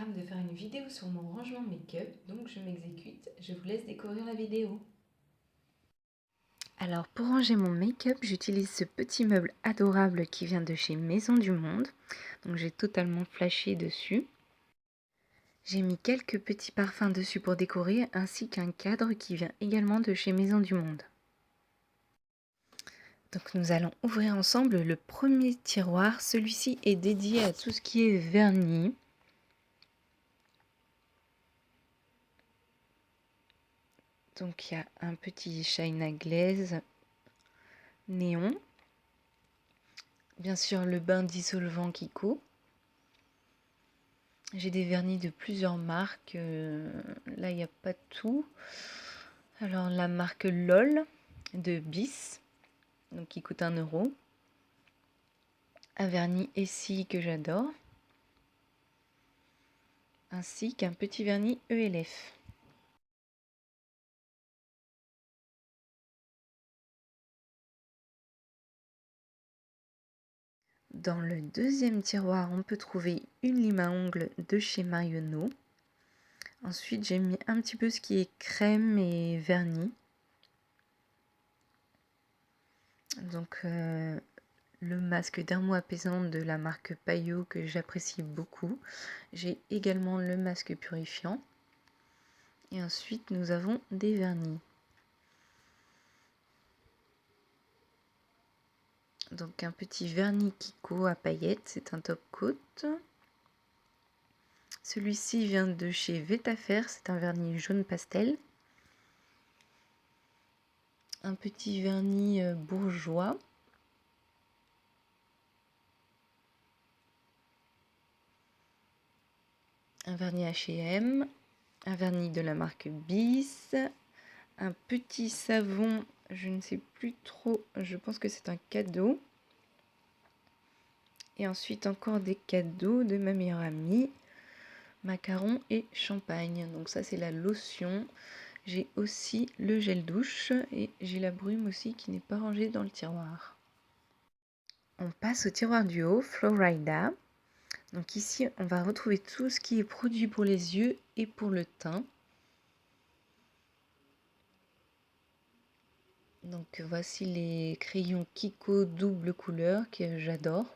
programme de faire une vidéo sur mon rangement make-up, donc je m'exécute. Je vous laisse découvrir la vidéo. Alors pour ranger mon make-up, j'utilise ce petit meuble adorable qui vient de chez Maison du Monde. Donc j'ai totalement flashé dessus. J'ai mis quelques petits parfums dessus pour décorer, ainsi qu'un cadre qui vient également de chez Maison du Monde. Donc nous allons ouvrir ensemble le premier tiroir. Celui-ci est dédié à tout ce qui est vernis. Donc il y a un petit shine à glaise néon. Bien sûr le bain dissolvant Kiko. J'ai des vernis de plusieurs marques. Là il n'y a pas tout. Alors la marque LOL de Bis, donc qui coûte 1 euro. Un vernis Essie que j'adore. Ainsi qu'un petit vernis ELF. Dans le deuxième tiroir, on peut trouver une lime à ongles de chez Marionneau. Ensuite, j'ai mis un petit peu ce qui est crème et vernis. Donc, le masque dermo-apaisant de la marque Payot que j'apprécie beaucoup. J'ai également le masque purifiant. Et ensuite, nous avons des vernis. Donc, un petit vernis Kiko à paillettes, c'est un top coat. Celui-ci vient de chez Vetafer, c'est un vernis jaune pastel. Un petit vernis bourgeois. Un vernis H&M. Un vernis de la marque Bis. Un petit savon, je ne sais plus trop, je pense que c'est un cadeau. Et ensuite encore des cadeaux de ma meilleure amie. Macarons et champagne. Donc ça c'est la lotion. J'ai aussi le gel douche et j'ai la brume aussi qui n'est pas rangée dans le tiroir. On passe au tiroir du haut, Florida. Donc ici on va retrouver tout ce qui est produit pour les yeux et pour le teint. Donc voici les crayons Kiko double couleur que j'adore.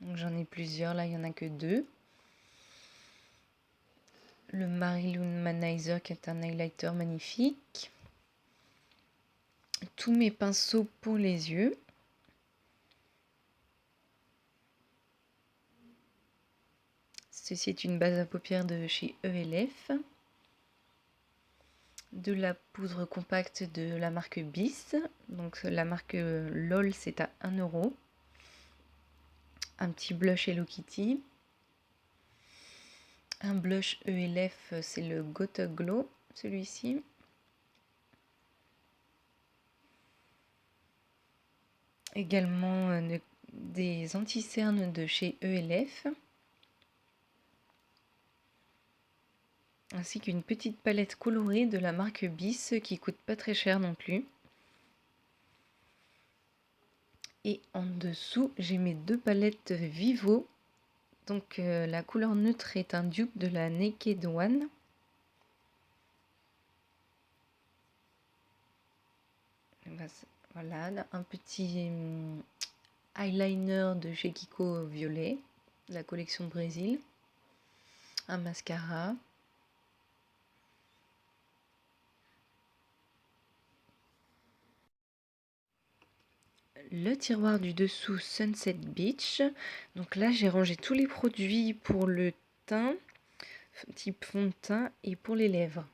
Donc j'en ai plusieurs, là il n'y en a que 2. Le Marilyn Manizer qui est un highlighter magnifique. Tous mes pinceaux pour les yeux. Ceci est une base à paupières de chez ELF. De la poudre compacte de la marque Bis. Donc la marque LOL c'est à 1 euro. Un petit blush Hello Kitty. Un blush ELF, c'est le Gotta Glow, celui-ci. Également des anti-cernes de chez ELF. Ainsi qu'une petite palette colorée de la marque Bis qui coûte pas très cher non plus. Et en dessous, j'ai mes 2 palettes Vivo. Donc la couleur neutre est un dupe de la Naked One. Voilà, un petit eyeliner de chez Kiko violet, la collection Brésil. Un mascara. Le tiroir du dessous Sunset Beach. Donc là, j'ai rangé tous les produits pour le teint, type fond de teint, et pour les lèvres.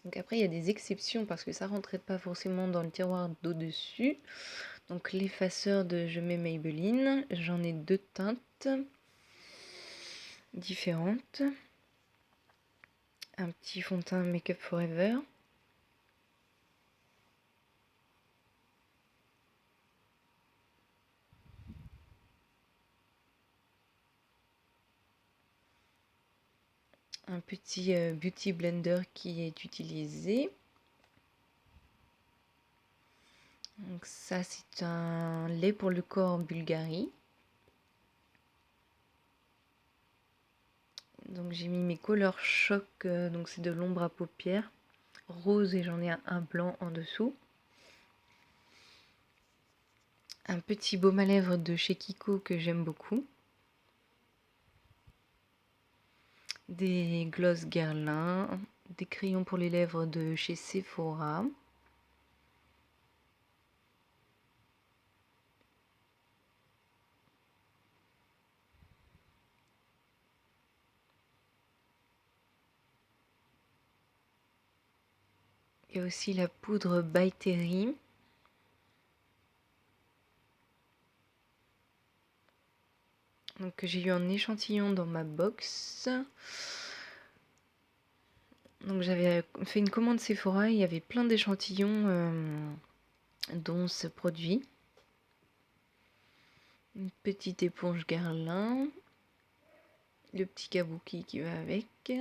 Donc après, il y a des exceptions parce que ça rentrait pas forcément dans le tiroir d'au-dessus. Donc l'effaceur de Je mets Maybelline. J'en ai 2 teintes différentes. Un petit fond de teint Make Up Forever. Un petit Beauty Blender qui est utilisé. Donc ça, c'est un lait pour le corps Bulgari. Donc j'ai mis mes Color Shock, donc c'est de l'ombre à paupières rose et j'en ai un blanc en dessous. Un petit baume à lèvres de chez Kiko que j'aime beaucoup. Des glosses Guerlain, des crayons pour les lèvres de chez Sephora. Et aussi la poudre By Terry. Donc que j'ai eu en échantillon dans ma box. Donc j'avais fait une commande Sephora, il y avait plein d'échantillons dont ce produit. Une petite éponge Guerlain. Le petit kabuki qui va avec.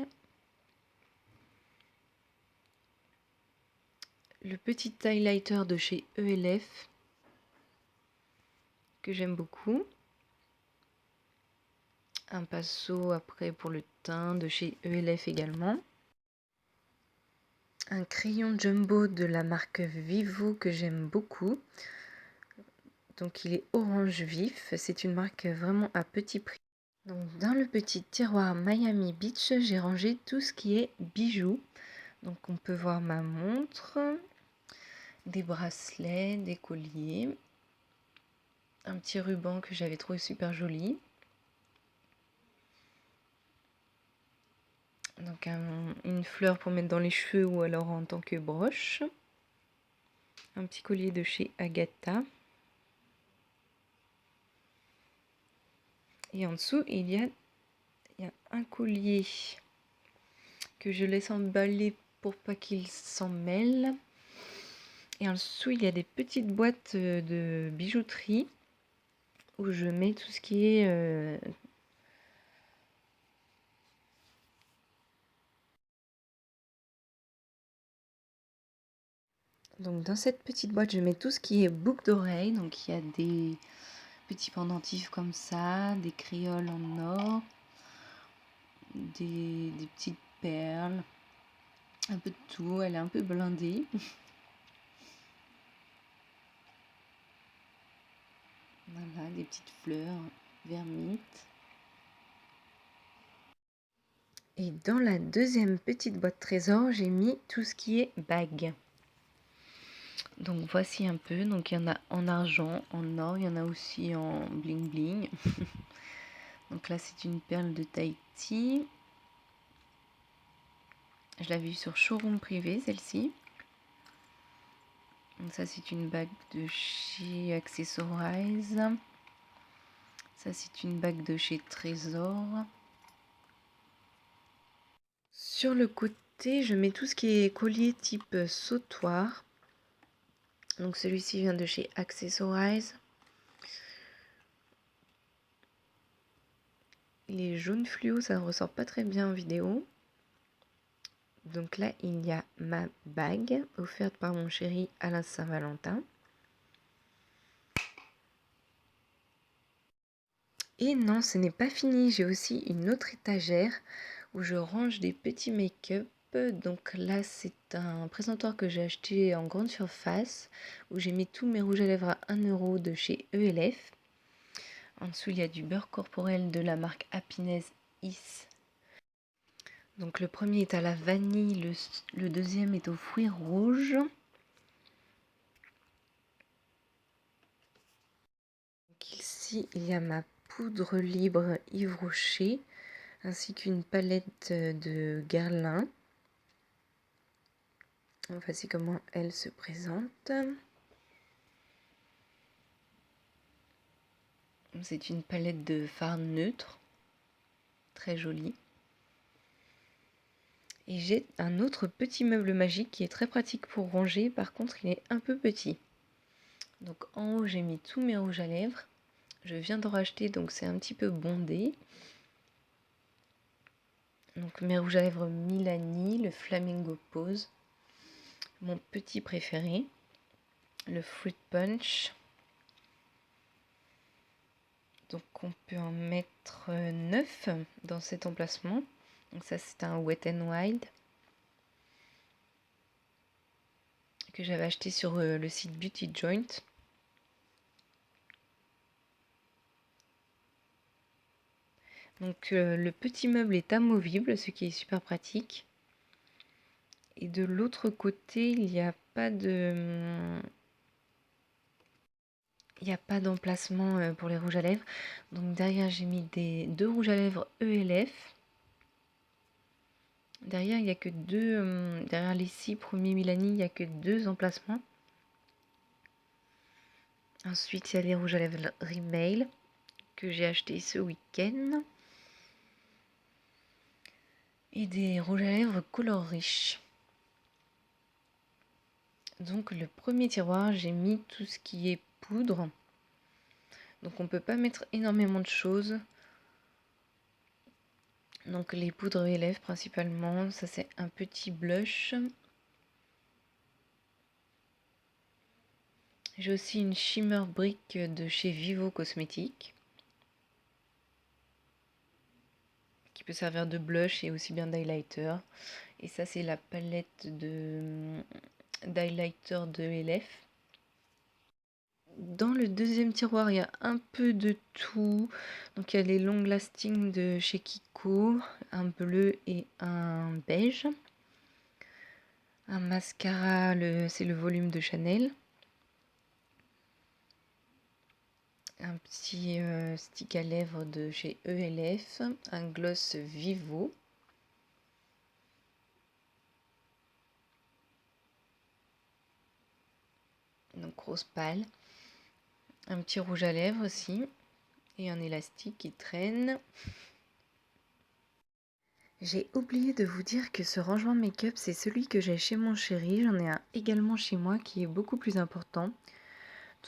Le petit highlighter de chez ELF que j'aime beaucoup. Un pinceau après pour le teint de chez ELF également. Un crayon jumbo de la marque Vivo que j'aime beaucoup. Donc il est orange vif. C'est une marque vraiment à petit prix. Donc dans le petit tiroir Miami Beach, j'ai rangé tout ce qui est bijoux. Donc on peut voir ma montre, des bracelets, des colliers, un petit ruban que j'avais trouvé super joli. Donc une fleur pour mettre dans les cheveux ou alors en tant que broche. Un petit collier de chez Agatha. Et en dessous, il y a un collier que je laisse emballer pour pas qu'il s'en mêle. Et en dessous, il y a des petites boîtes de bijouterie où je mets tout ce qui est donc dans cette petite boîte, je mets tout ce qui est boucle d'oreilles. Donc il y a des petits pendentifs comme ça, des créoles en or, des petites perles, un peu de tout. Elle est un peu blindée. Voilà, des petites fleurs vermites. Et dans la deuxième petite boîte trésor, j'ai mis tout ce qui est bague. Donc voici un peu. Donc il y en a en argent, en or, il y en a aussi en bling bling. Donc là c'est une perle de Tahiti. Je l'avais vue sur Showroom Privé, celle-ci. Donc ça c'est une bague de chez Accessorize. Ça c'est une bague de chez Trésor. Sur le côté, je mets tout ce qui est collier type sautoir. Donc celui-ci vient de chez Accessorize. Il est jaune fluo, ça ne ressort pas très bien en vidéo. Donc là, il y a ma bague offerte par mon chéri à la Saint-Valentin. Et non, ce n'est pas fini. J'ai aussi une autre étagère où je range des petits make-up. Donc là, c'est un présentoir que j'ai acheté en grande surface où j'ai mis tous mes rouges à lèvres à 1 € de chez ELF. En dessous, il y a du beurre corporel de la marque Happiness Is. Donc le premier est à la vanille, le deuxième est aux fruits rouges. Donc ici, il y a ma poudre libre Yves Rocher, ainsi qu'une palette de Guerlain. Voici comment elle se présente. C'est une palette de fard neutre, très jolie. Et j'ai un autre petit meuble magique qui est très pratique pour ranger, par contre il est un peu petit. Donc en haut j'ai mis tous mes rouges à lèvres. Je viens de racheter, donc c'est un petit peu bondé. Donc mes rouges à lèvres Milani, le Flamingo Pose, mon petit préféré. le fruit punch. Donc on peut en mettre 9 dans cet emplacement. Donc ça c'est un Wet n Wild que j'avais acheté sur le site Beauty Joint. Donc le petit meuble est amovible, ce qui est super pratique. Et de l'autre côté, il n'y a pas d'emplacement pour les rouges à lèvres. Donc derrière, j'ai mis deux rouges à lèvres ELF. Derrière, il y a que derrière les 6 premiers Milani, il n'y a que 2 emplacements. Ensuite, il y a les rouges à lèvres Rimmel que j'ai acheté ce week-end. Et des rouges à lèvres Color Riche. Donc le premier tiroir, j'ai mis tout ce qui est poudre. Donc on peut pas mettre énormément de choses. Donc les poudres élèves principalement. Ça c'est un petit blush. J'ai aussi une shimmer brick de chez Vivo Cosmétiques, qui peut servir de blush et aussi bien d'highlighter. Et ça c'est la palette d'highlighter de LF. Dans le deuxième tiroir, il y a un peu de tout. Donc il y a les long lasting de chez Kiko, un bleu et un beige. Un mascara, c'est le volume de Chanel. Un petit stick à lèvres de chez ELF. Un gloss Vivo. Donc rose pâle. Un petit rouge à lèvres aussi. Et un élastique qui traîne. J'ai oublié de vous dire que ce rangement make-up, c'est celui que j'ai chez mon chéri. J'en ai un également chez moi qui est beaucoup plus important.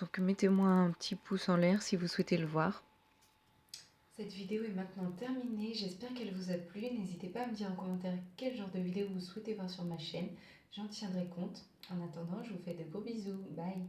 Donc mettez-moi un petit pouce en l'air si vous souhaitez le voir. Cette vidéo est maintenant terminée. J'espère qu'elle vous a plu. N'hésitez pas à me dire en commentaire quel genre de vidéo vous souhaitez voir sur ma chaîne. J'en tiendrai compte. En attendant, je vous fais de gros bisous. Bye!